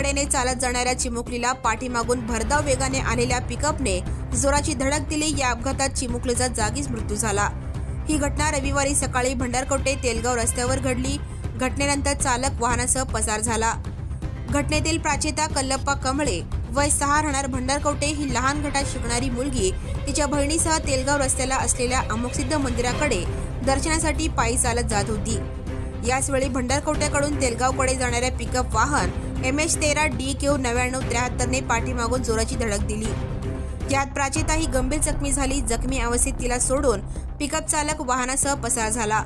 कडेने चालत जाणाऱ्या चिमुकलीला पाठीमागून भरधाव वेगाने आलेल्या पिकअपने जोराची धडक दिली। या अपघातात चिमुकलीचा जागीच मृत्यू झाला। ही घटना रविवारी सकाळी भंडारकोटे तेलगाव रस्त्यावर घडली। घटनेनंतर चालक वाहनासह पसार झाला। घटनेतील प्राचिता कल्लप्पा कमळे वय 6 राहणार भंडारकोटे ही लहान गटात शिकणारी मुलगी तिच्या बहिणीसह तेलगाव रस्त्याला असलेल्या अमुकसिद्ध मंदिराकडे दर्शनासाठी पायी चालत जात होती। याच वेळी भंडारकोट्याकडून तेलगावकडे जाणाऱ्या पिकअप वाहन MH13DQ 9973 ने पाठीमागून जोराची धडक दिली। यात प्राचिता ही गंभीर जखमी झाली। जखमी अवस्थेत तिला सोडून पिकअप चालक वाहनासह पसार झाला।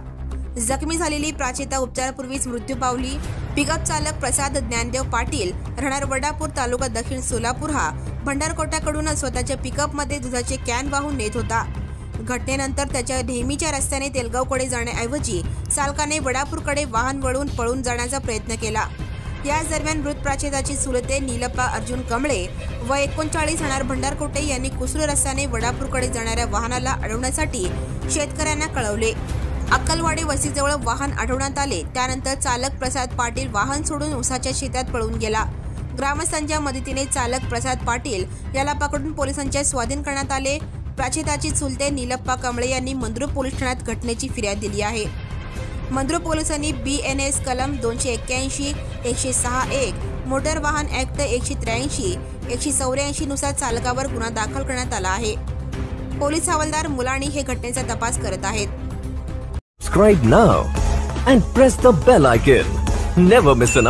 जखमी झालेली प्राचिता उपचारापूर्वीच मृत्यू पावली। पिकअप चालक प्रसाद ज्ञानदेव पाटील राहणार वडापूर तालुका दक्षिण सोलापूर हा भंडारकोट्याकडून स्वतःच्या पिकअपमध्ये दुधाचे कॅन वाहून नेत होता। घटनेनंतर त्याच्या नेहमीच्या रस्त्याने तेलगावकडे जाण्याऐवजी चालकाने वडापूरकडे वाहन वळून पळून जाण्याचा प्रयत्न केला। याच दरम्यान मृत प्राचिताची चुलते नीलप्पा अर्जुन कमळे वय 39 राहणार भंडारकोटे यांनी कुसरू रस्त्याने वडापूरकडे जाणाऱ्या वाहनाला अडवण्यासाठी शेतकऱ्यांना कळवले। अक्कलवाडी वस्तीजवळ वाहन अडवण्यात आले। त्यानंतर चालक प्रसाद पाटील वाहन सोडून उसाच्या शेतात पळून गेला। ग्रामस्थांच्या मदतीने चालक प्रसाद पाटील याला पकडून पोलिसांच्या स्वाधीन करण्यात आले। प्राचिताची चुलते नीलप्पा कमळे यांनी मंद्रुप पोलीस ठाण्यात घटनेची फिर्याद दिली आहे। मंद्रुप पोलिसांनी BNS कलम 281, 106(1), मोटर वाहन ऍक्ट 183, 184 नुसार चालकावर गुन्हा दाखल करण्यात आला आहे। पोलीस हवालदार मुलाणी हे घटनेचा तपास करत आहेत। Subscribe now and press the bell icon. Never miss an update.